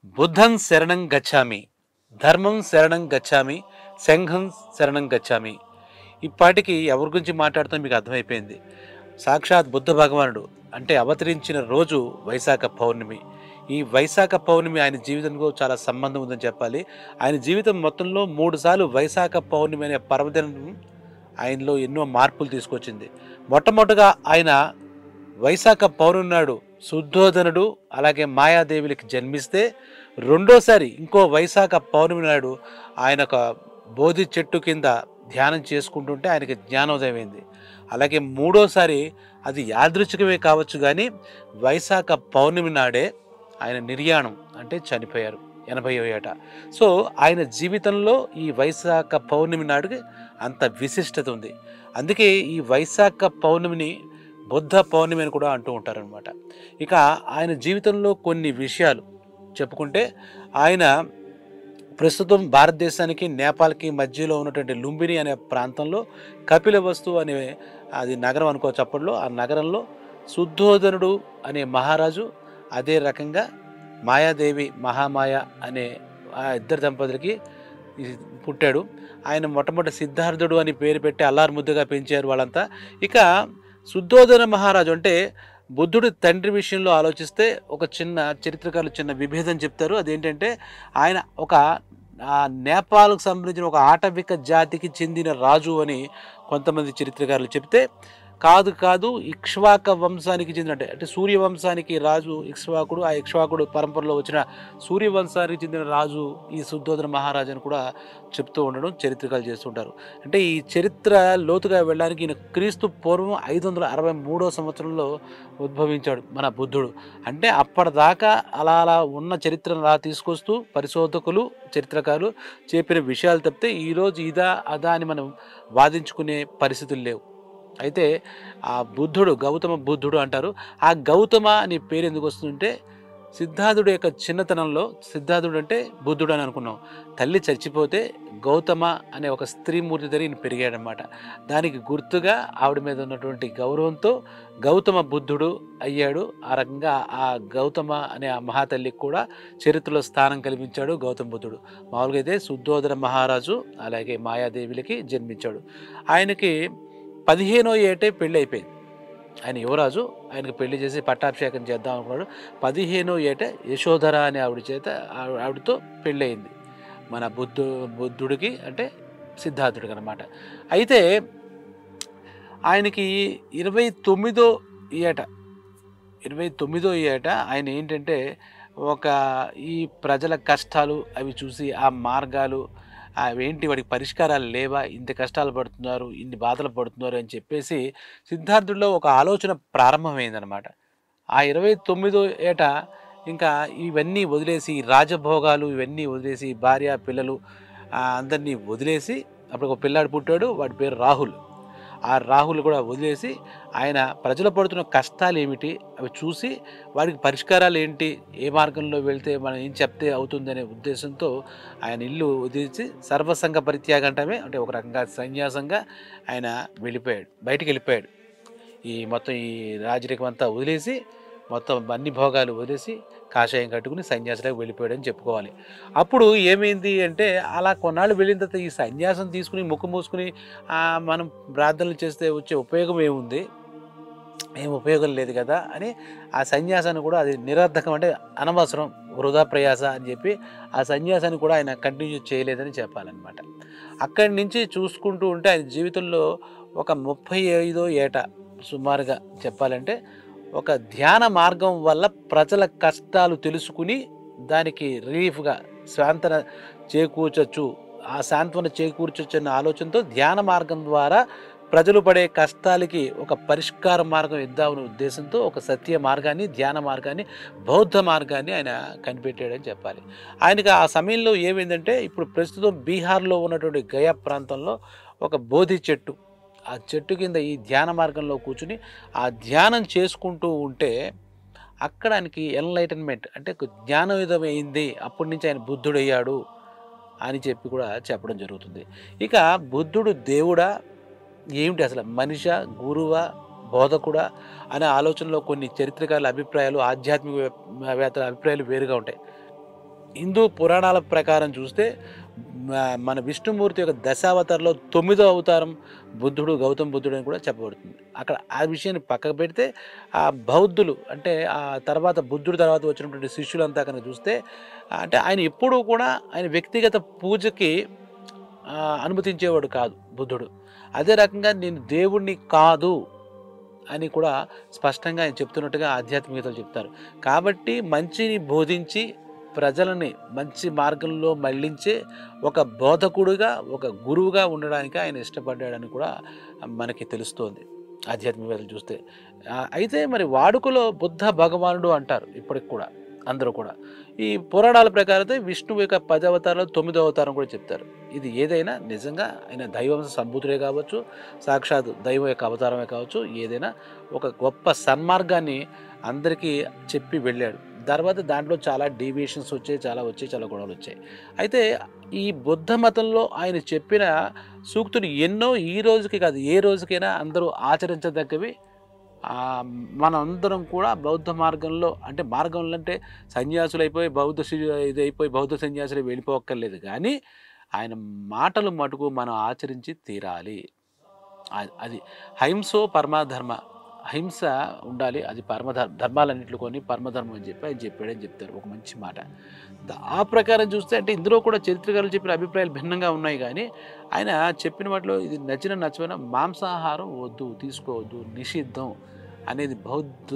బుద్ధం శరణం గచ్చామి, ధర్మం శరణం గచ్చామి, సంఘం శరణం గచ్చామి. ఇప్పటికి ఎవరి గురించి మాట్లాడుతాం మీకు అర్థమైపోయింది. సాక్షాత్ బుద్ధ భగవానుడు అంటే అవతరించిన రోజు వైశాఖ పౌర్ణమి. ఈ వైశాఖ పౌర్ణమి ఆయన జీవితంలో చాలా సంబంధం ఉందని చెప్పాలి. ఆయన జీవితం మొత్తంలో 3 సార్లు వైశాఖ పౌర్ణమి అనే పర్వదినం ఆయనలో ఎన్నో మార్పులు తీసుకొచ్చింది. మొట్టమొదటగా ఆయన వైశాఖ పౌర్ణమి నాడు శుద్ధోదనుడు అలాగే మాయాదేవులకి జన్మిస్తే, రెండోసారి ఇంకో వైశాఖ పౌర్ణమి నాడు ఆయన ఒక బోధి చెట్టు కింద ధ్యానం చేసుకుంటుంటే ఆయనకి జ్ఞానోదయం అయింది. అలాగే మూడోసారి అది యాదృచ్ఛికమే కావచ్చు కానీ వైశాఖ పౌర్ణమి నాడే ఆయన నిర్యాణం అంటే చనిపోయారు 80వ ఏట. సో ఆయన జీవితంలో ఈ వైశాఖ పౌర్ణమి నాడుకి అంత విశిష్టత ఉంది. అందుకే ఈ వైశాఖ పౌర్ణమిని బుద్ధ పౌర్ణమి అని కూడా అంటూ ఉంటారనమాట. ఇక ఆయన జీవితంలో కొన్ని విషయాలు చెప్పుకుంటే, ఆయన ప్రస్తుతం భారతదేశానికి నేపాల్కి మధ్యలో ఉన్నటువంటి లుంబిని అనే ప్రాంతంలో కపిలవస్తు అనే అది నగరం అనుకోవచ్చు. అప్పట్లో ఆ నగరంలో శుద్ధోదనుడు అనే మహారాజు, అదే రకంగా మాయాదేవి మహామాయ అనే ఆ ఇద్దరు దంపతులకి పుట్టాడు. ఆయన మొట్టమొదటి సిద్ధార్థుడు అని పేరు పెట్టి అల్లారు ముద్దుగా పెంచారు వాళ్ళంతా. ఇక శుద్ధోదన మహారాజు అంటే బుద్ధుడి తండ్రి విషయంలో ఆలోచిస్తే ఒక చిన్న చరిత్రకారులు చిన్న విభేదం చెప్తారు. అదేంటంటే ఆయన ఒక నేపాల్కు సంబంధించిన ఒక ఆటవిక జాతికి చెందిన రాజు అని కొంతమంది చరిత్రకారులు చెప్తే, కాదు ఇక్ష్వాక వంశానికి చెందిన అంటే సూర్యవంశానికి రాజు ఇక్ష్వాకుడు, ఆ ఇక్ష్వాకుడు పరంపరలో వచ్చిన సూర్యవంశానికి చెందిన రాజు ఈ శుద్ధోదన మహారాజు అని కూడా చెప్తూ ఉండడం చరిత్రకారులు చేస్తుంటారు. అంటే ఈ చరిత్ర లోతుగా వెళ్ళడానికి ఈయన క్రీస్తు పూర్వం 563వ సంవత్సరంలో ఉద్భవించాడు మన బుద్ధుడు. అంటే అప్పటిదాకా అలా ఉన్న చరిత్రను అలా తీసుకొస్తూ పరిశోధకులు చరిత్రకారులు చెప్పిన విషయాలు తప్పితే ఈరోజు ఇదా అదా అని మనం వాదించుకునే పరిస్థితులు లేవు. అయితే ఆ బుద్ధుడు గౌతమ బుద్ధుడు అంటారు. ఆ గౌతమ అనే పేరు ఎందుకు వస్తుందంటే, సిద్ధార్థుడు యొక్క చిన్నతనంలో, సిద్ధార్థుడు అంటే బుద్ధుడు అని అనుకున్నాం, తల్లి చచ్చిపోతే గౌతమ అనే ఒక స్త్రీమూర్తి దగ్గర ఈయన పెరిగాడనమాట. దానికి గుర్తుగా ఆవిడ మీద ఉన్నటువంటి గౌరవంతో గౌతమ బుద్ధుడు అయ్యాడు. ఆ రకంగా ఆ గౌతమ అనే ఆ మహాతల్లికి కూడా చరిత్రలో స్థానం కల్పించాడు గౌతమ బుద్ధుడు. మామూలుగా అయితే శుద్ధోదన మహారాజు అలాగే మాయాదేవులకి జన్మించాడు. ఆయనకి 15వ ఏటే పెళ్ళి అయిపోయింది. ఆయన యువరాజు, ఆయనకు పెళ్లి చేసి పట్టాభిషేకం చేద్దాం అనుకున్నాడు. 15వ ఏట యశోధర అనే ఆవిడతో పెళ్ళి అయింది మన బుద్ధుడికి, అంటే సిద్ధార్థుడికి అనమాట. అయితే ఆయనకి 29వ ఏట ఆయన ఏంటంటే ఈ ప్రజల కష్టాలు అవి చూసి ఆ మార్గాలు అవేంటి, వాడికి పరిష్కారాలు లేవా, ఇంత కష్టాలు పడుతున్నారు, ఇన్ని బాధలు పడుతున్నారు అని చెప్పేసి సిద్ధార్థుడిలో ఒక ఆలోచన ప్రారంభమైందనమాట. ఆ 29వ ఏట ఇంకా ఇవన్నీ వదిలేసి, రాజభోగాలు ఇవన్నీ వదిలేసి, భార్య పిల్లలు అందరినీ వదిలేసి, అప్పుడు ఒక పిల్లాడు పుట్టాడు, వాడి పేరు రాహుల్. ఆ రాహుల్ కూడా వదిలేసి ఆయన ప్రజలు పడుతున్న కష్టాలు ఏమిటి అవి చూసి వాడికి పరిష్కారాలు ఏంటి, ఏ మార్గంలో వెళ్తే మనం ఏం చెప్తే అవుతుందనే ఉద్దేశంతో ఆయన ఇల్లు వదిలేసి సర్వసంగ పరిత్యాగంటమే అంటే ఒక రకంగా సన్యాసంగా ఆయన బయటికి వెళ్ళిపోయాడు. మొత్తం ఈ రాజరికం అంతా వదిలేసి, మొత్తం అన్ని భోగాలు వదిలేసి కాషాయం కట్టుకుని సన్యాసులకు వెళ్ళిపోయాడని చెప్పుకోవాలి. అప్పుడు ఏమైంది అంటే, అలా కొన్నాళ్ళు వెళ్ళిన తర్వాత ఈ సన్యాసం తీసుకుని ముక్కు మూసుకుని మనం ప్రార్థనలు చేస్తే వచ్చే ఉపయోగం ఏముంది, ఏం ఉపయోగం లేదు కదా అని ఆ సన్యాసాన్ని కూడా అది నిరర్థకం, అంటే అనవసరం, వృధా ప్రయాస అని చెప్పి ఆ సన్యాసాన్ని కూడా ఆయన కంటిన్యూ చేయలేదని చెప్పాలన్నమాట. అక్కడి నుంచి చూసుకుంటూ ఉంటే ఆయన జీవితంలో ఒక 35వ ఏట సుమారుగా చెప్పాలంటే ఒక ధ్యాన మార్గం వల్ల ప్రజల కష్టాలు తెలుసుకుని దానికి రిలీఫ్గా సాంత్వన చేకూర్చొచ్చు అన్న ఆలోచనతో ధ్యాన మార్గం ద్వారా ప్రజలు పడే కష్టాలకి ఒక పరిష్కార మార్గం ఇద్దామనే ఉద్దేశంతో ఒక సత్య మార్గాన్ని, ధ్యాన మార్గాన్ని, బౌద్ధ మార్గాన్ని ఆయన కనిపెట్టాడని చెప్పాలి. ఆయనకి ఆ సమయంలో ఏమైందంటే, ఇప్పుడు ప్రస్తుతం బీహార్లో ఉన్నటువంటి గయా ప్రాంతంలో ఒక బోధి చెట్టు, ఆ చెట్టు కింద ఈ ధ్యాన మార్గంలో కూర్చుని ఆ ధ్యానం చేసుకుంటూ ఉంటే అక్కడ ఆయనకి ఎన్లైటన్మెంట్ అంటే జ్ఞానోదయం అయింది. అప్పటి నుంచి ఆయన బుద్ధుడయ్యాడు అని చెప్పి కూడా చెప్పడం జరుగుతుంది. ఇక బుద్ధుడు దేవుడా, ఏమిటి అసలు, మనిషా, గురువా, బోధకుడా అనే ఆలోచనలో కొన్ని చరిత్రకారుల అభిప్రాయాలు, ఆధ్యాత్మిక వేత్తల అభిప్రాయాలు వేరుగా ఉంటాయి. హిందూ పురాణాల ప్రకారం చూస్తే మన విష్ణుమూర్తి యొక్క దశావతారంలో 9వ అవతారం బుద్ధుడు, గౌతమ బుద్ధుడు అని కూడా చెప్పబడుతుంది. అక్కడ ఆ విషయాన్ని పక్కకు పెడితే ఆ బౌద్ధులు అంటే ఆ తర్వాత బుద్ధుడు తర్వాత వచ్చినటువంటి శిష్యులంతా కనుక చూస్తే అంటే ఆయన ఎప్పుడూ కూడా ఆయన వ్యక్తిగత పూజకి అనుమతించేవాడు కాదు బుద్ధుడు. అదే రకంగా నేను దేవుడిని కాదు అని కూడా స్పష్టంగా ఆయన చెప్తున్నట్టుగా ఆధ్యాత్మికతలు చెప్తారు. కాబట్టి మంచిని బోధించి ప్రజలని మంచి మార్గంలో మళ్ళించే ఒక బోధకుడుగా, ఒక గురువుగా ఉండడానికి ఆయన ఇష్టపడ్డాడని కూడా మనకి తెలుస్తోంది ఆధ్యాత్మికతలు చూస్తే. అయితే మరి వాడుకలో బుద్ధ భగవానుడు అంటారు ఇప్పటికి కూడా అందరూ కూడా. ఈ పురాణాల ప్రకారం అయితే విష్ణువు యొక్క 10 అవతారాలు 9వ అవతారం కూడా చెప్తారు. ఇది ఏదైనా నిజంగా ఆయన దైవం సంబూతుడే కావచ్చు, సాక్షాత్ దైవం యొక్క అవతారమే కావచ్చు, ఏదైనా ఒక గొప్ప సన్మార్గాన్ని అందరికీ చెప్పి వెళ్ళాడు. తర్వాత దాంట్లో చాలా డీవియేషన్స్ వచ్చాయి, చాలా గొడవలు వచ్చాయి. అయితే ఈ బుద్ధ మతంలో ఆయన చెప్పిన సూక్తులు ఎన్నో ఈ రోజుకి కాదు ఏ రోజుకైనా అందరూ ఆచరించదగ్గవి. మనందరం కూడా బౌద్ధ మార్గంలో అంటే మార్గంలో అంటే సన్యాసులు అయిపోయి ఇది అయిపోయి బౌద్ధ సన్యాసులు వెళ్ళిపోక్కర్లేదు, కానీ ఆయన మాటలు మటుకు మనం ఆచరించి తీరాలి. అది అహింసో పరమధర్మ, అహింస ఉండాలి, అది ధర్మాలన్నింటిలో కొని పరమధర్మం అని చెప్పి ఆయన చెప్పాడని చెప్తారు ఒక మంచి మాట. ఆ ప్రకారం చూస్తే అంటే ఇందులో కూడా చరిత్రకారులు చెప్పిన అభిప్రాయాలు భిన్నంగా ఉన్నాయి, కానీ ఆయన చెప్పిన వాటిలో ఇది నచ్చకపోయినా మాంసాహారం వద్దు, తీసుకోవద్దు, నిషిద్ధం అనేది బౌద్ధ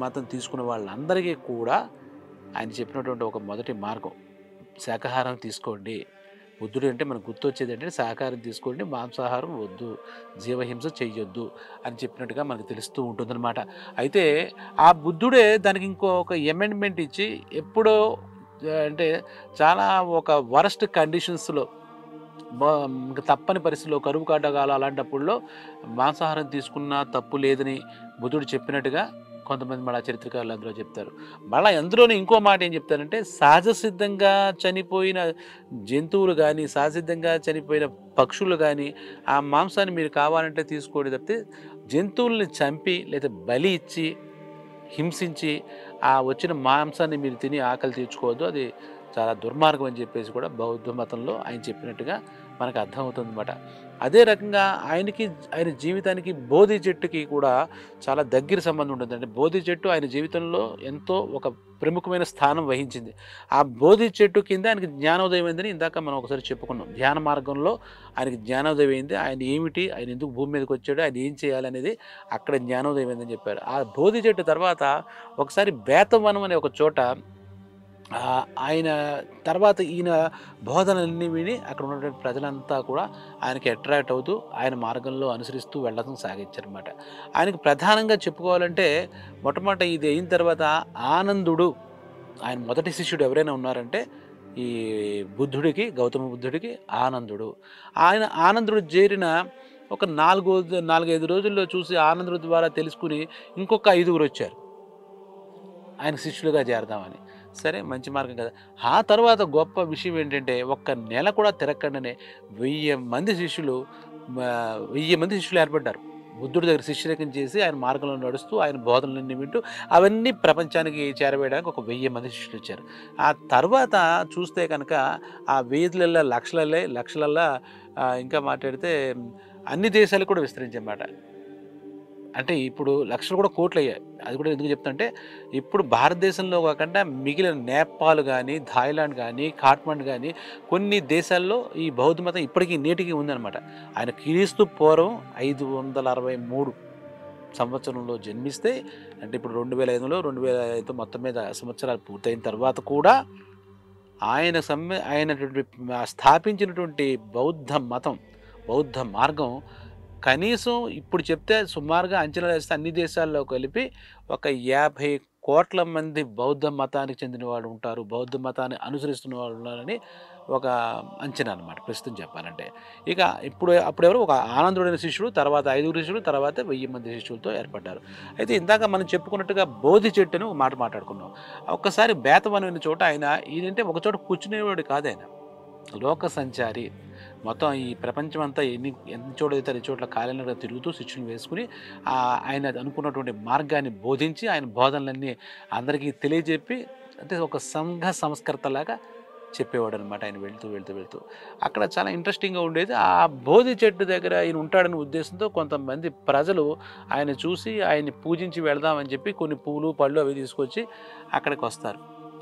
మతం తీసుకున్న వాళ్ళందరికీ కూడా ఆయన చెప్పినటువంటి ఒక మొదటి మార్గం శాకాహారం తీసుకోండి. బుద్ధుడు అంటే మనకు గుర్తొచ్చేది అంటే శాకాహారం తీసుకోండి, మాంసాహారం వద్దు, జీవహింస చెయ్యొద్దు అని చెప్పినట్టుగా మనకు తెలుస్తూ ఉంటుందన్నమాట. అయితే ఆ బుద్ధుడే దానికి ఇంకొక అమెండ్మెంట్ ఇచ్చి ఎప్పుడో అంటే చాలా ఒక వరస్ట్ కండిషన్స్లో ఇంకా తప్పని పరిస్థితుల్లో కరువు కాటకాలు అలాంటప్పుడులో మాంసాహారం తీసుకున్నా తప్పు లేదని బుద్ధుడు చెప్పినట్టుగా కొంతమంది మళ్ళీ చరిత్రకారులు అందులో చెప్తారు. మళ్ళీ అందులోనే ఇంకో మాట ఏం చెప్తారంటే సహజ సిద్ధంగా చనిపోయిన జంతువులు కానీ సహజసిద్ధంగా చనిపోయిన పక్షులు కానీ ఆ మాంసాన్ని మీరు కావాలంటే తీసుకోండి తప్పితే జంతువుల్ని చంపి లేదా బలి ఇచ్చి హింసించి ఆ వచ్చిన మాంసాన్ని మీరు తిని ఆకలి తీర్చుకోవద్దు, అది చాలా దుర్మార్గం అని చెప్పేసి కూడా బౌద్ధ మతంలో ఆయన చెప్పినట్టుగా మనకు అర్థమవుతుంది అన్నమాట. అదే రకంగా ఆయన జీవితానికి బోధి చెట్టుకి కూడా చాలా దగ్గర సంబంధం ఉంటుంది. అంటే బోధి చెట్టు ఆయన జీవితంలో ఎంతో ఒక ప్రముఖమైన స్థానం వహించింది. ఆ బోధి చెట్టు కింద ఆయనకి జ్ఞానోదయం అయిందని ఇందాక మనం ఒకసారి చెప్పుకున్నాం. ధ్యాన మార్గంలో ఆయనకి జ్ఞానోదయం అయింది. ఆయన ఏమిటి, ఆయన ఎందుకు భూమి మీదకి వచ్చాడు, ఆయన ఏం చేయాలనేది అక్కడ జ్ఞానోదయం అయిందని చెప్పారు. ఆ బోధి చెట్టు తర్వాత ఒకసారి బేతవనం అనే ఒక చోట ఆయన తర్వాత ఈయన బోధనలన్నీ విని అక్కడ ఉన్నటువంటి ప్రజలంతా కూడా ఆయనకి అట్రాక్ట్ అవుతూ ఆయన మార్గంలో అనుసరిస్తూ వెళ్ళడం సాగించారనమాట. ఆయనకు ప్రధానంగా చెప్పుకోవాలంటే మొట్టమొదట ఇది అయిన తర్వాత ఆనందుడు ఆయన మొదటి శిష్యుడు ఎవరైనా ఉన్నారంటే ఈ బుద్ధుడికి, గౌతమ బుద్ధుడికి ఆనందుడు. ఆనందుడు చేరిన ఒక 4-5 రోజుల్లో చూసి ఆనందుడి ద్వారా తెలుసుకుని ఇంకొక 5గురు వచ్చారు ఆయన శిష్యులుగా చేరదామని. సరే, మంచి మార్గం కదా. ఆ తర్వాత గొప్ప విషయం ఏంటంటే ఒక్క నెల కూడా తిరగకుండానే 1000 మంది శిష్యులు ఏర్పడ్డారు. బుద్ధుడి దగ్గర శిష్యరేఖం చేసి ఆయన మార్గంలో నడుస్తూ ఆయన బోధనలన్నీ వింటూ అవన్నీ ప్రపంచానికి చేరవేయడానికి ఒక 1000 మంది శిష్యులు వచ్చారు. ఆ తర్వాత చూస్తే కనుక ఆ 1000 లక్షలల్లో ఇంకా మాట్లాడితే అన్ని దేశాలకు కూడా విస్తరించమాట. అంటే ఇప్పుడు లక్షలు కూడా కోట్లు అయ్యాయి. అది కూడా ఎందుకు చెప్తుంటే ఇప్పుడు భారతదేశంలో కాకుండా మిగిలిన నేపాల్ కానీ, థాయిలాండ్ కానీ, కాఠ్మండ్ కానీ కొన్ని దేశాల్లో ఈ బౌద్ధ మతం ఇప్పటికీ నేటికి ఉందన్నమాట. ఆయన క్రీస్తు పూర్వం 563 సంవత్సరంలో జన్మిస్తే అంటే ఇప్పుడు 2005 మొత్తం మీద సంవత్సరాలు పూర్తయిన తర్వాత కూడా ఆయన స్థాపించినటువంటి బౌద్ధ మార్గం కనీసం ఇప్పుడు చెప్తే సుమారుగా అంచనా వేస్తే అన్ని దేశాల్లో కలిపి ఒక 50 కోట్ల మంది బౌద్ధ మతానికి చెందిన వాళ్ళు ఉంటారు, బౌద్ధ మతాన్ని అనుసరిస్తున్న వాళ్ళు ఉన్నారని ఒక అంచనా అనమాట ప్రస్తుతం చెప్పాలంటే. ఇక అప్పుడెవరు ఒక ఆనందుడైన శిష్యుడు, తర్వాత 5 శిష్యులు, తర్వాత 1000 మంది శిష్యులతో ఏర్పడ్డారు. అయితే ఇందాక మనం చెప్పుకున్నట్టుగా బోధి చెట్టును మాట మాట్లాడుకున్నాం. ఒక్కసారి బేతవనం చోట ఈయనంటే ఒక చోట కూర్చునేవాడు కాదు, ఆయన లోక సంచారి. మొత్తం ఈ ప్రపంచం అంతా ఎన్ని చోట్లయితే అన్ని చోట్ల కాలినగా తిరుగుతూ శిష్యుని వేసుకుని ఆయన అనుకున్నటువంటి మార్గాన్ని బోధించి ఆయన బోధనలన్నీ అందరికీ తెలియజెప్పి అంటే ఒక సంఘ సంస్కర్తలాగా చెప్పేవాడు అనమాట ఆయన వెళ్తూ వెళ్తూ వెళ్తూ. అక్కడ చాలా ఇంట్రెస్టింగ్‌గా ఉండేది. ఆ బోధి చెట్టు దగ్గర ఈయన ఉంటాడనే ఉద్దేశంతో కొంతమంది ప్రజలు ఆయన చూసి ఆయన్ని పూజించి వెళదామని చెప్పి కొన్ని పూలు, పళ్ళు అవి తీసుకొచ్చి అక్కడికొస్తారు.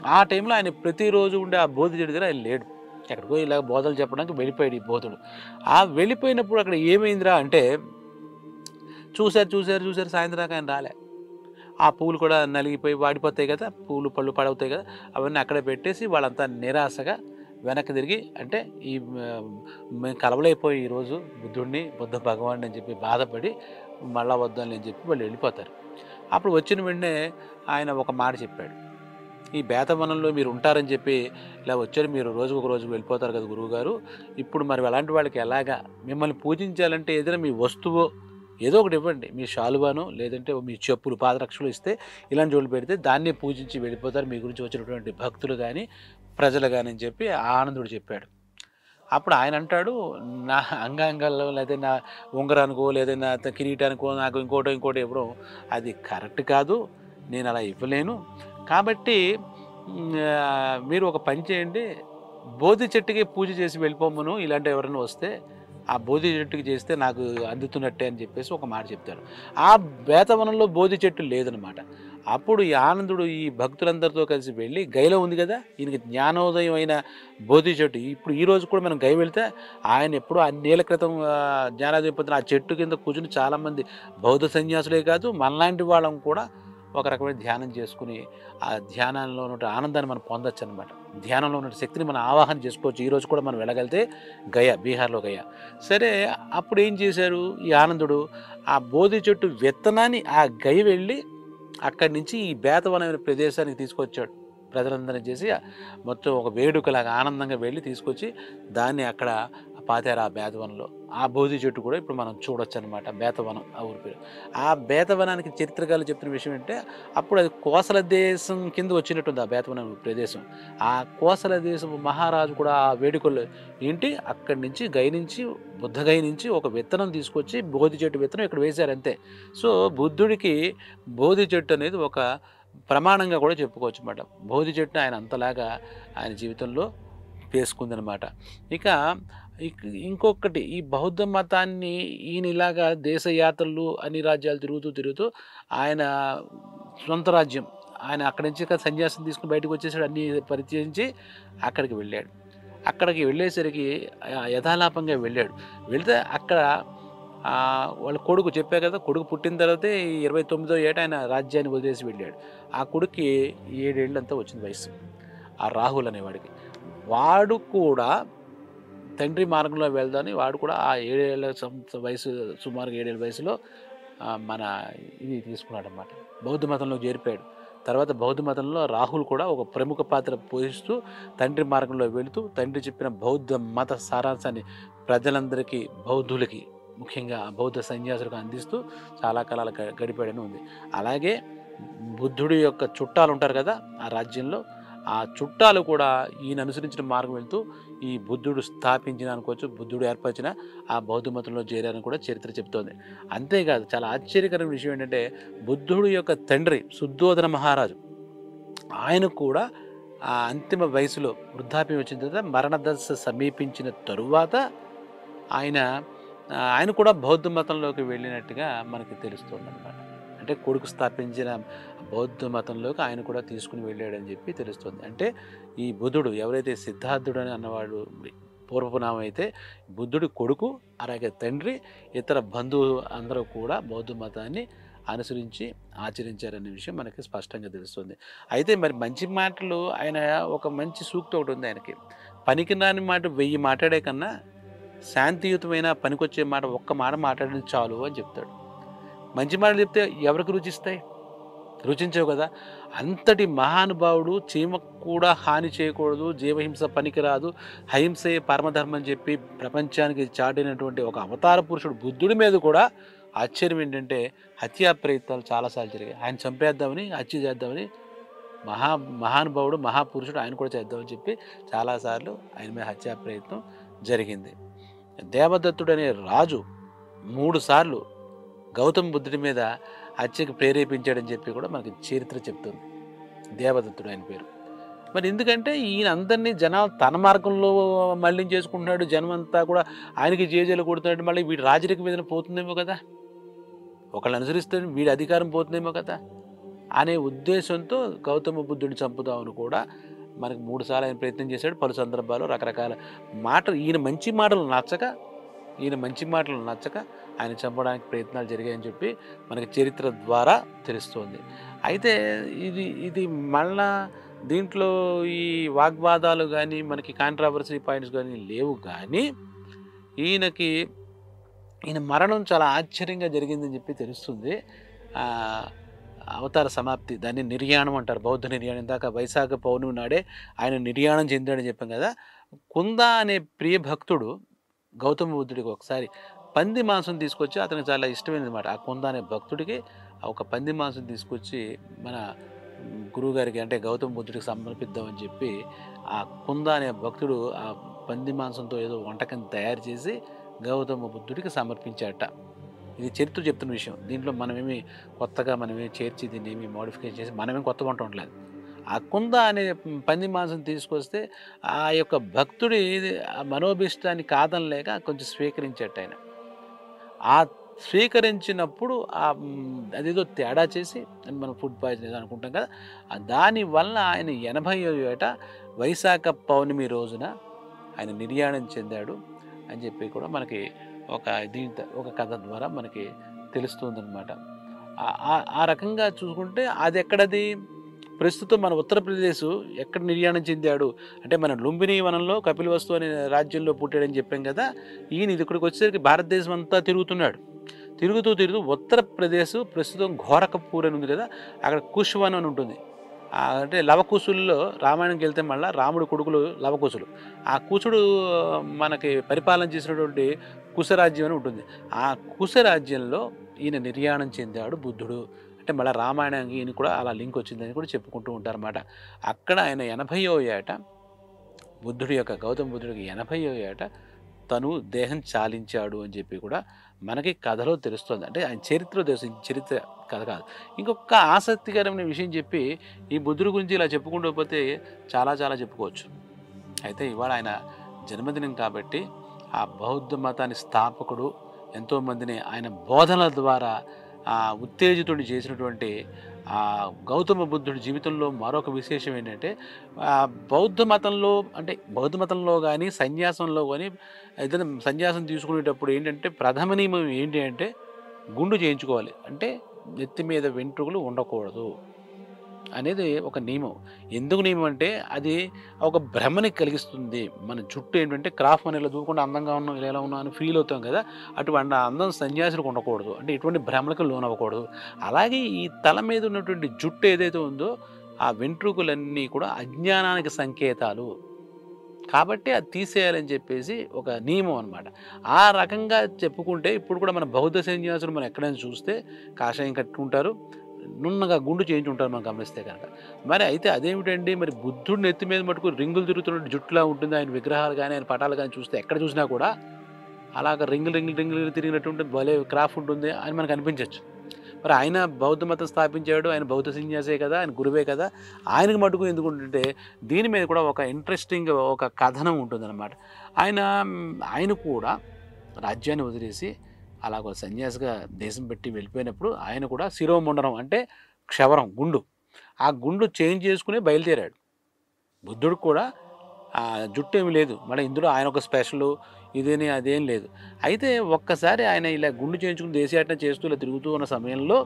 ఆ టైంలో ఆయన ప్రతిరోజు ఉండే ఆ బోధి చెట్టు దగ్గర ఆయన లేడు. ఎక్కడికో ఇలా బోధలు చెప్పడానికి వెళ్ళిపోయాడు ఈ బోధుడు. ఆ వెళ్ళిపోయినప్పుడు అక్కడ ఏమైందిరా అంటే చూసారు, చూసారు, చూసారు సాయంత్రం దాకా ఆయన రాలే. ఆ పూలు కూడా నలిగిపోయి వాడిపోతాయి కదా! పూలు, పళ్ళు పాడవుతాయి కదా! అవన్నీ అక్కడే పెట్టేసి వాళ్ళంతా నిరాశగా వెనక్కి తిరిగి అంటే ఈ మేము కలవలేకపోయి ఈరోజు బుద్ధుడిని, బుద్ధ భగవానుడిని అని చెప్పి బాధపడి మళ్ళా వద్దాంలే అని చెప్పి వాళ్ళు వెళ్ళిపోతారు. అప్పుడు వచ్చిన వెంటనే ఆయన ఒక మాట చెప్పాడు. ఈ బేతవనంలో మీరు ఉంటారని చెప్పి ఇలా వచ్చారు. మీరు రోజుకొక రోజుకి వెళ్ళిపోతారు కదా గురువుగారు. ఇప్పుడు మరి అలాంటి వాళ్ళకి ఎలాగా మిమ్మల్ని పూజించాలంటే ఏదైనా మీ వస్తువో ఏదో ఒకటి ఇవ్వండి. మీ శాలువానో లేదంటే మీ చెప్పులు, పాదరక్షలు ఇస్తే ఇలాంటి జోళ్ళు పెడితే దాన్నే పూజించి వెళ్ళిపోతారు మీ గురించి వచ్చినటువంటి భక్తులు గానీ, ప్రజలు గాని అని చెప్పి ఆనందుడు చెప్పాడు. అప్పుడు ఆయన అంటాడు, నా అంగాంగాల్లో లేదా నా ఉంగరానికో లేదా నా కిరీటానికో నాకు ఇంకోటో ఇవ్వడం అది కరెక్ట్ కాదు. నేను అలా ఇవ్వలేను. కాబట్టి మీరు ఒక పని చేయండి. బోధి చెట్టుకి పూజ చేసి వెళ్ళిపోమ్మను ఇలాంటివి ఎవరైనా వస్తే. ఆ బోధి చెట్టుకి చేస్తే నాకు అందుతున్నట్టే అని చెప్పేసి ఒక మాట చెప్తాడు. ఆ బేతవనంలో బోధి చెట్టు లేదనమాట. అప్పుడు ఈ ఆనందుడు ఈ భక్తులందరితో కలిసి వెళ్ళి గయలో ఉంది కదా! ఈయనకి జ్ఞానోదయం అయిన బోధి చెట్టు. ఇప్పుడు ఈ రోజు కూడా మనం గయ వెళ్తే ఆయన ఎప్పుడో అన్నేళ్ల క్రితం జ్ఞానోదయం పొందిన ఆ చెట్టు కింద కూర్చొని చాలామంది బౌద్ధ సన్యాసులే కాదు మనలాంటి వాళ్ళం కూడా ఒక రకమైన ధ్యానం చేసుకుని ఆ ధ్యానంలో ఉన్న ఆనందాన్ని మనం పొందొచ్చు అనమాట. ధ్యానంలో ఉన్న శక్తిని మనం ఆవాహన చేసుకోవచ్చు. ఈరోజు కూడా మనం వెళ్ళగలిగితే గయా, బీహార్లో గయా. సరే అప్పుడు ఏం చేశారు ఈ ఆనందుడు ఆ బోధి చెట్టు విత్తనాన్ని ఆ గయ వెళ్ళి అక్కడి నుంచి ఈ బేతవనమైన ప్రదేశానికి తీసుకొచ్చాడు. ప్రజలందరినీ చేసి మొత్తం ఒక వేడుకలాగా ఆనందంగా వెళ్ళి తీసుకొచ్చి దాన్ని అక్కడ పాతారు ఆ బేతవనంలో. ఆ బోధి చెట్టు కూడా ఇప్పుడు మనం చూడొచ్చు అనమాట. బేతవనం ఆ ఊరి పేరు. ఆ బేతవనానికి చరిత్రకారులు చెప్తున్న విషయం ఏంటంటే అప్పుడు అది కోసల దేశం కింద వచ్చినట్టుంది ఆ బేతవనం ప్రదేశం. ఆ కోసల దేశపు మహారాజు కూడా ఆ వేడుకల్లో ఏంటి అక్కడి నుంచి గయ నుంచి బుద్ధగయ నుంచి ఒక విత్తనం తీసుకొచ్చి బోధి చెట్టు విత్తనం ఇక్కడ వేశారు అంతే. సో బుద్ధుడికి బోధి చెట్టు అనేది ఒక ప్రమాణంగా కూడా చెప్పుకోవచ్చు అన్నమాట. బోధి చెట్టు ఆయన అంతలాగా ఆయన జీవితంలో వేసుకుందనమాట. ఇక ఇంకొకటి ఈ బౌద్ధ మతాన్ని ఈయన ఇలాగా దేశయాత్రలు అన్ని రాజ్యాలు తిరుగుతూ ఆయన సొంత రాజ్యం ఆయన అక్కడి నుంచి సన్యాసం తీసుకుని బయటకు వచ్చేసాడు. అన్నీ పరిచయించి అక్కడికి వెళ్ళాడు. అక్కడికి వెళ్ళేసరికి యథాలాపంగా వెళ్ళాడు. వెళితే అక్కడ వాళ్ళ కొడుకు చెప్పా కదా! కొడుకు పుట్టిన తర్వాతే 29వ ఏట ఆయన రాజ్యాన్ని వదిలేసి వెళ్ళాడు. ఆ కొడుక్కి 7 ఏళ్ళంతా వచ్చింది వయస్సు. ఆ రాహుల్ అనేవాడికి. వాడు కూడా తండ్రి మార్గంలో వెళ్దామని వాడు కూడా ఆ 7 ఏళ్ల వయసు సుమారుగా 7 ఏళ్ల వయసులో మన ఇది తీసుకున్నాడనమాట. బౌద్ధ మతంలో చేరిపోయాడు. తర్వాత బౌద్ధ మతంలో రాహుల్ కూడా ఒక ప్రముఖ పాత్ర పోషిస్తూ తండ్రి మార్గంలో వెళుతూ తండ్రి చెప్పిన బౌద్ధ మత సారాంశాన్ని ప్రజలందరికీ బౌద్ధులకి ముఖ్యంగా బౌద్ధ సన్యాసులకు అందిస్తూ చాలా కాలాలు గడిపాడని ఉంది. అలాగే బుద్ధుడి యొక్క చుట్టాలు ఉంటారు కదా ఆ రాజ్యంలో ఆ చుట్టాలు కూడా ఈయన అనుసరించిన మార్గం వెళ్తూ ఈ బుద్ధుడు స్థాపించిన అనుకోవచ్చు బుద్ధుడు ఏర్పరిచిన ఆ బౌద్ధ మతంలో చేరారని కూడా చరిత్ర చెప్తోంది. అంతేకాదు చాలా ఆశ్చర్యకరమైన విషయం ఏంటంటే బుద్ధుడు యొక్క తండ్రి శుద్ధోదన మహారాజు ఆయన కూడా ఆ అంతిమ వయసులో వృద్ధాప్యం వచ్చిన తర్వాత మరణదశ సమీపించిన తరువాత ఆయన ఆయన కూడా బౌద్ధ మతంలోకి వెళ్ళినట్టుగా మనకి తెలుస్తుంది అనమాట. అంటే కొడుకు స్థాపించిన బౌద్ధ మతంలోకి ఆయన కూడా తీసుకుని వెళ్ళాడని చెప్పి తెలుస్తుంది. అంటే ఈ బుద్ధుడు ఎవరైతే సిద్ధార్థుడు అని అన్నవాడు పూర్వపునామం అయితే బుద్ధుడి కొడుకు అలాగే తండ్రి ఇతర బంధువు అందరూ కూడా బౌద్ధ మతాన్ని అనుసరించి ఆచరించారనే విషయం మనకి స్పష్టంగా తెలుస్తుంది. అయితే మరి మంచి మాటలు ఆయన ఒక మంచి సూక్తి ఒకటి ఉంది ఆయనకి. పనికిరాని మాట 1000 మాట్లాడే కన్నా శాంతియుతమైన పనికొచ్చే మాట ఒక్క మాట మాట్లాడిన చాలు అని చెప్తాడు. మంచి మాటలు చెప్తే ఎవరికి రుచిస్తాయి? రుచించవు కదా! అంతటి మహానుభావుడు చీమకు కూడా హాని చేయకూడదు, జీవహింస పనికిరాదు, అహింసే పరమధర్మం అని చెప్పి ప్రపంచానికి చాటినటువంటి ఒక అవతార పురుషుడు బుద్ధుడి మీద కూడా ఆశ్చర్యం ఏంటంటే హత్యా ప్రయత్నాలు చాలాసార్లు జరిగాయి. ఆయన చంపేద్దామని హత్య చేద్దామని మహానుభావుడు మహాపురుషుడు ఆయన కూడా చేద్దామని చెప్పి చాలాసార్లు ఆయన మీద హత్యా ప్రయత్నం జరిగింది. దేవదత్తుడు అనే రాజు 3 సార్లు గౌతమ బుద్ధుడి మీద హత్యకు ప్రేరేపించాడని చెప్పి కూడా మనకి చరిత్ర చెప్తుంది. దేవదత్తుడు ఆయన పేరు. మరి ఎందుకంటే ఈయన అందరినీ జనాలు తన మార్గంలో మళ్ళించేసుకుంటున్నాడు, జనమంతా కూడా ఆయనకి జేజేలు కొడుతున్నాడు, మళ్ళీ వీడి రాజరిక మీద పోతుందేమో కదా, ఒకళ్ళు అనుసరిస్తే వీడి అధికారం పోతుందేమో కదా అనే ఉద్దేశంతో గౌతమ బుద్ధుడిని చంపుదామని కూడా మనకి 3 సార్లు ఆయన ప్రయత్నం చేశాడు. పలు సందర్భాల్లో రకరకాల మాటలు, ఈయన మంచి మాటలు నచ్చక ఆయన చంపడానికి ప్రయత్నాలు జరిగాయని చెప్పి మనకి చరిత్ర ద్వారా తెలుస్తుంది. అయితే ఇది ఇది మళ్ళా దీంట్లో ఈ వాగ్వాదాలు కానీ మనకి కాంట్రావర్సీ పాయింట్స్ కానీ లేవు, కానీ ఈయన మరణం చాలా ఆశ్చర్యంగా జరిగిందని చెప్పి తెలుస్తుంది. అవతార సమాప్తి, దాన్ని నిర్యాణం అంటారు, బౌద్ధ నిర్యాణం. ఇందాక వైశాఖ పౌర్ణమి నాడే ఆయన నిర్యాణం చెందాడని చెప్పాం కదా. కుంద అనే ప్రియ భక్తుడు గౌతమ బుద్ధుడికి ఒకసారి పంది మాంసం తీసుకొచ్చి, అతనికి చాలా ఇష్టమైనమాట ఆ కుంద అనే భక్తుడికి ఒక పంది మాంసం తీసుకొచ్చి మన గురువుగారికి అంటే గౌతమ బుద్ధుడికి సమర్పిద్దామని చెప్పి ఆ కుంద అనే భక్తుడు ఆ పంది మాంసంతో ఏదో వంటకం తయారు చేసి గౌతమ బుద్ధుడికి సమర్పించాట. ఇది చరిత్ర చెప్తున్న విషయం. దీంట్లో మనమేమి కొత్తగా చేర్చి దీన్ని ఏమి మోడిఫికేషన్ చేసి మనమేం కొత్త వంట ఉండలేదు. ఆ కుంద అనే పంది మాంసం తీసుకొస్తే ఆ యొక్క భక్తుడి మనోభిష్టాన్ని కాదనలేక కొంచెం స్వీకరించేట ఆయన. ఆ స్వీకరించినప్పుడు అదేదో తేడా చేసి మనం ఫుడ్ పాయిజన్ ఏదో అనుకుంటాం కదా, దానివల్ల ఆయన 80వ ఏట వైశాఖ పౌర్ణమి రోజున ఆయన నిర్యాణం చెందాడు అని చెప్పి కూడా మనకి ఒక కథ ద్వారా మనకి తెలుస్తుందన్నమాట. ఆ రకంగా చూసుకుంటే అది ఎక్కడది ప్రస్తుతం మన ఉత్తరప్రదేశ్ ఎక్కడ నిర్యాణం చెందాడు అంటే మన లుంబిని వనంలో కపిలవస్తు అనే రాజ్యంలో పుట్టాడని చెప్పాం కదా. ఈయన ఇక్కడికి వచ్చేసరికి భారతదేశం అంతా తిరుగుతున్నాడు. తిరుగుతూ ఉత్తరప్రదేశ్ ప్రస్తుతం ఘోరకపూర్ అని ఉంది కదా, అక్కడ కుష్వన్ అని ఉంటుంది. అంటే లవకుశుల్లో రామాయణంకి వెళ్తే మళ్ళీ రాముడి కొడుకులు లవకుశులు. ఆ కుశుడు మనకి పరిపాలన చేసినటువంటి కుశరాజ్యం అని ఉంటుంది. ఆ కుశరాజ్యంలో ఈయన నిర్యాణం చెందాడు బుద్ధుడు. అంటే మళ్ళీ రామాయణానికి ఈయన కూడా అలా లింక్ వచ్చిందని కూడా చెప్పుకుంటూ ఉంటారన్నమాట. అక్కడ ఆయన 80వ ఏట గౌతమ బుద్ధుడికి 80వ ఏట తను దేహం చాలించాడు అని చెప్పి కూడా మనకి కథలో తెలుస్తుంది. అంటే ఆయన చరిత్రలో తెలుస్తుంది, చరిత్ర కథ కాదు. ఇంకొక ఆసక్తికరమైన విషయం చెప్పి ఈ బుద్ధుడి గురించి ఇలా చెప్పుకుంటూ పోతే చాలా చెప్పుకోవచ్చు. అయితే ఇవాళ ఆయన జన్మదినం కాబట్టి ఆ బౌద్ధ మతాన్ని స్థాపకుడు, ఎంతోమందిని ఆయన బోధనల ద్వారా ఉత్తేజితుడిని చేసినటువంటి గౌతమ బుద్ధుడి జీవితంలో మరొక విశేషం ఏంటంటే బౌద్ధ మతంలో కానీ సన్యాసంలో కానీ ఏదైనా సన్యాసం తీసుకునేటప్పుడు ఏంటంటే ప్రథమ నియమం ఏంటి అంటే గుండు చేయించుకోవాలి, అంటే నెత్తి మీద వెంట్రుకలు ఉండకూడదు అనేది ఒక నియమం. ఎందుకు నియమం అంటే అది ఒక భ్రమని కలిగిస్తుంది. మన జుట్టు ఏంటంటే క్రాఫ్ అని ఇలా దూకుండా అందంగా ఉన్నాం, ఇలా ఉన్నాం అని ఫీల్ అవుతాం కదా, అటువంటి అందం సన్యాసులకు ఉండకూడదు, అంటే ఇటువంటి భ్రమలకు లోనవ్వకూడదు. అలాగే ఈ తల మీద ఉన్నటువంటి జుట్టు ఏదైతే ఉందో ఆ వెంట్రుకలన్నీ కూడా అజ్ఞానానికి సంకేతాలు కాబట్టి అది తీసేయాలని చెప్పేసి ఒక నియమం అనమాట. ఆ రకంగా చెప్పుకుంటే ఇప్పుడు కూడా మన బౌద్ధ సన్యాసులు మనం ఎక్కడైనా చూస్తే కాషాయం కట్టుకుంటారు, నున్నగా గుండు చేయించుంటారు మనం గమనిస్తే కనుక. మరి అయితే అదేమిటండి, మరి బుద్ధుడిని ఎత్తి మీద మటుకు రింగులు తిరుగుతున్న జుట్టులా ఉంటుంది, ఆయన విగ్రహాలు కానీ ఆయన పటాలు కానీ చూస్తే ఎక్కడ చూసినా కూడా అలాగ రింగులు తిరిగినట్టు ఉంటుంది, భలే క్రాఫ్ట్ ఉంటుంది అని మనకు అనిపించవచ్చు. మరి ఆయన బౌద్ధ మతం స్థాపించాడు, ఆయన బౌద్ధ సన్యాసే కదా, ఆయన గురువే కదా, ఆయనకు మటుకు ఎందుకుంటుంటే దీని మీద కూడా ఒక ఇంట్రెస్టింగ్ ఒక కథనం ఉంటుందన్నమాట. ఆయన కూడా రాజ్యాన్ని వదిలేసి అలాగ సన్యాసిగా దేశం పెట్టి వెళ్ళిపోయినప్పుడు ఆయన కూడా శిరోముండనం అంటే క్షవరం గుండు, ఆ గుండు చేంజ్ చేసుకుని బయలుదేరాడు. బుద్ధుడికి కూడా జుట్టు ఏమి లేదు, మళ్ళీ ఇందులో ఆయన ఒక స్పెషల్ ఇదేని అదేం లేదు. అయితే ఒక్కసారి ఆయన ఇలా గుండు చేయించుకుని దేశయాటన చేస్తూ ఇలా తిరుగుతూ ఉన్న సమయంలో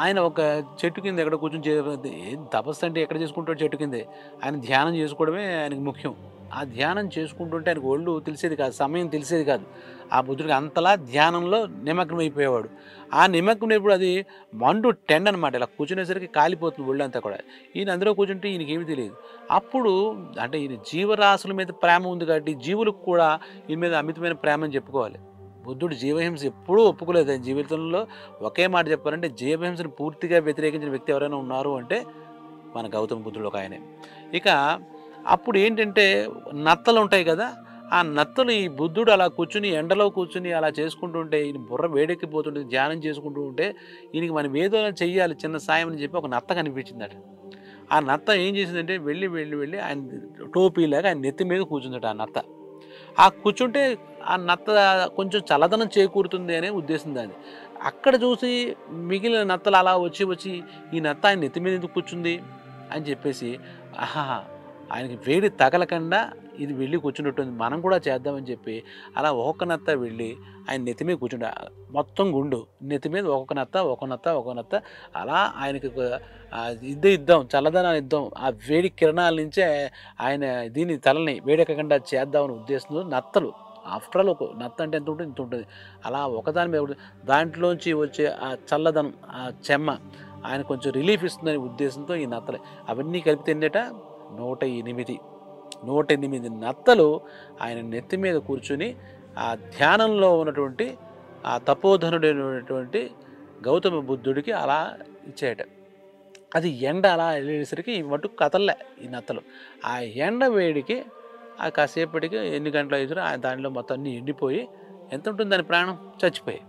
ఆయన ఒక చెట్టు కింద ఎక్కడ కూర్చొని తపస్సు అంటే ఎక్కడ చేసుకుంటాడు, చెట్టు కిందే. ఆయన ధ్యానం చేసుకోవడమే ఆయనకు ముఖ్యం. ఆ ధ్యానం చేసుకుంటుంటే ఆయనకు ఒళ్ళు తెలిసేది కాదు, సమయం తెలిసేది కాదు. ఆ బుద్ధుడికి అంతలా ధ్యానంలో నిమగ్నం అయిపోయేవాడు. ఆ నిమగ్నం ఇప్పుడు అది మండు టెండ్ అనమాట, ఇలా కూర్చునేసరికి కాలిపోతుంది ఒళ్ళు అంతా కూడా. ఈయన అందులో కూర్చుంటే ఈయనకేమీ తెలియదు. అప్పుడు అంటే ఈయన జీవరాశుల మీద ప్రేమ ఉంది కాబట్టి జీవులకు కూడా ఈయన మీద అమితమైన ప్రేమ అని చెప్పుకోవాలి. బుద్ధుడు జీవహింస ఎప్పుడూ ఒప్పుకోలేదు. ఆయన జీవితంలో ఒకే మాట చెప్పారంటే జీవహింసను పూర్తిగా వ్యతిరేకించిన వ్యక్తి ఎవరైనా ఉన్నారు అంటే మన గౌతమ బుద్ధుడు ఒక ఆయనే. ఇక అప్పుడు ఏంటంటే నత్తలు ఉంటాయి కదా, ఆ నత్తలు ఈ బుద్ధుడు అలా కూర్చుని ఎండలో కూర్చుని అలా చేసుకుంటూ ఉంటే ఈయన బుర్ర వేడెక్కిపోతుంటే ధ్యానం చేసుకుంటూ ఉంటే ఈయనకి మనం ఏదో చెయ్యాలి చిన్న సాయం అని చెప్పి ఒక నత్త కనిపించిందట. ఆ నత్త ఏం చేసిందంటే వెళ్ళి ఆయన టోపీలాగా ఆయన నెత్తి మీద కూర్చుందట ఆ నత్త. ఆ కూర్చుంటే ఆ నత్త కొంచెం చల్లదనం చేకూరుతుంది అనే ఉద్దేశం దాన్ని. అక్కడ చూసి మిగిలిన నత్తలు అలా వచ్చి ఈ నత్త ఆయన నెత్తి మీద ఎందుకు కూర్చుంది అని చెప్పేసి, ఆహాహా! ఆయనకి వేడి తగలకుండా ఇది వెళ్ళి కూర్చున్నట్టుంది. మనం కూడా చేద్దామని చెప్పి అలా ఒక్కొక్క నత్త వెళ్ళి ఆయన నెత్తి మీద కూర్చుంటే మొత్తం గుండు నెత్తి మీద ఒక్కొక్క నత్త అలా ఆయనకి ఇద్దాం చల్లదనాన్ని ఇద్దాం. ఆ వేడి కిరణాల నుంచే ఆయన దీన్ని తలని వేడెక్కకుండా చేద్దామనే ఉద్దేశంతో నత్తలు ఆఫ్టర్ ఆల్ ఒక నత్త అంటే ఎంత ఉంటుంది? ఇంత ఉంటుంది. అలా ఒకదాని మీద ఒకటి దాంట్లోంచి వచ్చే ఆ చల్లదనం, ఆ చెమ్మ ఆయన కొంచెం రిలీఫ్ ఇస్తుందనే ఉద్దేశంతో ఈ నత్తలు అవన్నీ కలిపితే ఎన్నట 108 108 నత్తలు ఆయన నెత్తి మీద కూర్చుని ఆ ధ్యానంలో ఉన్నటువంటి ఆ తపోధనుడైనటువంటి గౌతమ బుద్ధుడికి అలా ఇచ్చాయట. అది ఎండ అలా వెళ్ళేసరికి ఈ మటుకు కదలలే ఈ నత్తలు. ఆ ఎండ వేడికి ఆ కాసేపటికి ఎన్ని గంటలు అయ్యారో దానిలో మొత్తం అన్నీ ఎండిపోయి ఎంత ఉంటుంది దాని ప్రాణం చచ్చిపోయాయి.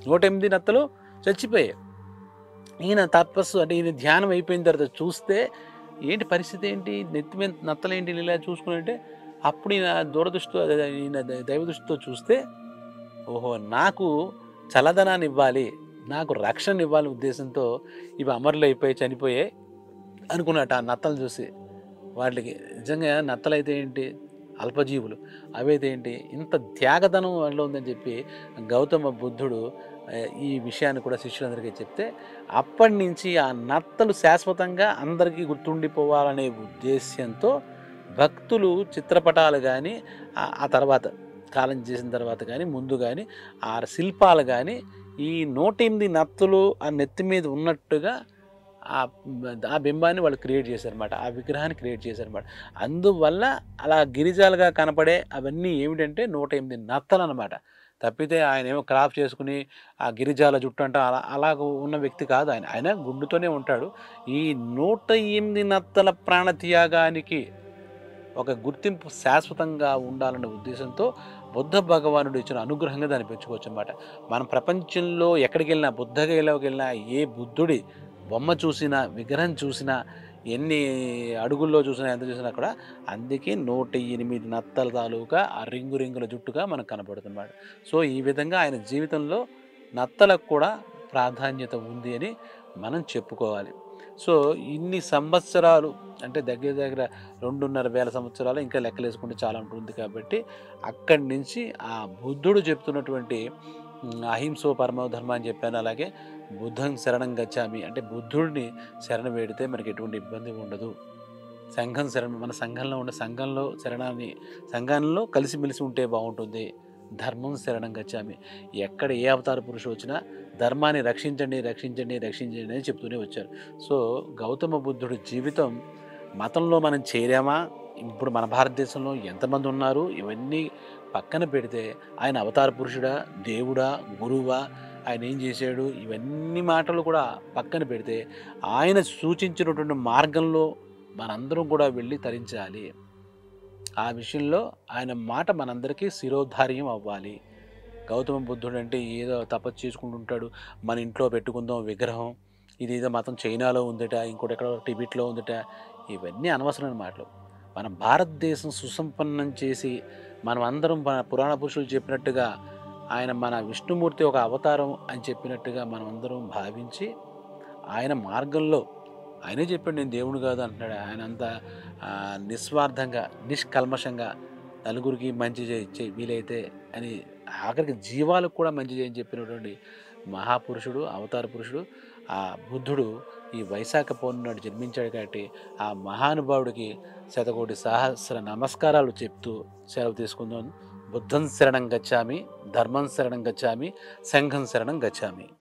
108 నత్తలు చచ్చిపోయాయి. ఈయన తపస్సు అంటే ఈయన ధ్యానం అయిపోయిన తర్వాత చూస్తే ఏంటి పరిస్థితి ఏంటి? నెత్తి మీద నత్తలేంటి ఇలా చూసుకునంటే అప్పుడు ఈయన దూరదృష్టితో ఈయన దైవదృష్టితో చూస్తే ఓహో! నాకు చల్లదనాన్ని ఇవ్వాలి, నాకు రక్షణ ఇవ్వాలనే ఉద్దేశంతో ఇవి అమరులు అయిపోయి చనిపోయాయి అనుకున్నట్ట ఆ నత్తలు చూసి. వాటికి నిజంగా నత్తలైతే ఏంటి అల్పజీవులు, అవైతే ఏంటి ఇంత త్యాగదనం వాళ్ళలో ఉందని చెప్పి గౌతమ బుద్ధుడు ఈ విషయాన్ని కూడా శిష్యులందరికీ చెప్తే అప్పటి నుంచి ఆ నత్తలు శాశ్వతంగా అందరికీ గుర్తుండిపోవాలనే ఉద్దేశ్యంతో భక్తులు చిత్రపటాలు కానీ ఆ తర్వాత కాలం చేసిన తర్వాత కానీ ముందు కానీ ఆ శిల్పాలు కానీ ఈ 108 నత్తులు ఆ నెత్తి మీద ఉన్నట్టుగా ఆ బింబాన్ని వాళ్ళు క్రియేట్ చేశారన్నమాట. ఆ విగ్రహాన్ని క్రియేట్ చేశారన్నమాట. అందువల్ల అలా గిరిజాలుగా కనపడే అవన్నీ ఏమిటంటే 108 నత్తలన్నమాట. తప్పితే ఆయనేమో క్రాఫ్ట్ చేసుకుని ఆ గిరిజాల జుట్టు అంట అలాగ ఉన్న వ్యక్తి కాదు ఆయన. ఆయన గుండుతోనే ఉంటాడు. ఈ 108 నత్తల ప్రాణత్యాగానికి ఒక గుర్తింపు శాశ్వతంగా ఉండాలనే ఉద్దేశంతో బుద్ధ భగవానుడు ఇచ్చిన అనుగ్రహంగా దాన్ని పెంచుకోవచ్చు అన్నమాట. మనం ప్రపంచంలో ఎక్కడికి వెళ్ళినా బుద్ధగయలోకి వెళ్ళినా ఏ బుద్ధుడి బొమ్మ చూసినా విగ్రహం చూసినా ఎన్ని అడుగుల్లో చూసినా ఎంత చూసినా కూడా అందుకే 108 నత్తల తాలూకా ఆ రింగుల జుట్టుగా మనకు కనపడుతున్నాడు. సో ఈ విధంగా ఆయన జీవితంలో నత్తలకు కూడా ప్రాధాన్యత ఉంది అని మనం చెప్పుకోవాలి. సో ఇన్ని సంవత్సరాలు అంటే దగ్గర 2,500 సంవత్సరాలు ఇంకా లెక్కలేసుకుంటే చాలా ఉంటుంది కాబట్టి అక్కడి నుంచి ఆ బుద్ధుడు చెప్తున్నటువంటి అహింసో పరమో ధర్మ అని చెప్పాను. అలాగే బుద్ధం శరణం గచ్చామి అంటే బుద్ధుడిని శరణ వేడితే మనకి ఎటువంటి ఇబ్బంది ఉండదు. సంఘం శరణం మన సంఘంలో ఉండే సంఘంలో కలిసిమెలిసి ఉంటే బాగుంటుంది. ధర్మం శరణం గచ్చామి ఎక్కడ ఏ అవతార పురుషుడు వచ్చినా ధర్మాన్ని రక్షించండి అని చెప్తూనే వచ్చారు. సో గౌతమ బుద్ధుడి జీవితం మతంలో మనం చేరామా, ఇప్పుడు మన భారతదేశంలో ఎంతమంది ఉన్నారు ఇవన్నీ పక్కన పెడితే ఆయన అవతార పురుషుడా, దేవుడా, గురువా, ఆయన ఏం చేశాడు ఇవన్నీ మాటలు కూడా పక్కన పెడితే ఆయన సూచించినటువంటి మార్గంలో మనందరం కూడా వెళ్ళి తరించాలి. ఆ విషయంలో ఆయన మాట మనందరికీ శిరోధార్యం అవ్వాలి. గౌతమ బుద్ధుడు అంటే ఏదో తపస్సు చేసుకుంటుంటాడు, మన ఇంట్లో పెట్టుకుందాం విగ్రహం, ఇదేదో మతం చైనాలో ఉందట, ఇంకోటి ఎక్కడో టిబెట్లో ఉందట, ఇవన్నీ అనవసరమైన మాటలు. మన భారతదేశం సుసంపన్నం చేసి మనం అందరం మన పురాణ పురుషులు చెప్పినట్టుగా ఆయన మన విష్ణుమూర్తి ఒక అవతారం అని చెప్పినట్టుగా మనం అందరం భావించి ఆయన మార్గంలో ఆయనే చెప్పాడు నేను దేవుడు కాదు అంటున్నాడు. ఆయన అంత నిస్వార్థంగా నిష్కల్మషంగా నలుగురికి మంచి చేయి వీలైతే అని ఆఖరికి జీవాలకు కూడా మంచి చేయని చెప్పినటువంటి మహాపురుషుడు అవతార పురుషుడు ఆ బుద్ధుడు ఈ వైశాఖ పౌర్ణమి నాడు జన్మించాడు. కాబట్టి ఆ మహానుభావుడికి శతకోటి సహస్ర నమస్కారాలు చెప్తూ సెలవు తీసుకుందాం. బుద్ధం శరణం గచ్చామి, ధర్మం శరణం గచ్చామి, సంఘం శరణం గచ్చామి.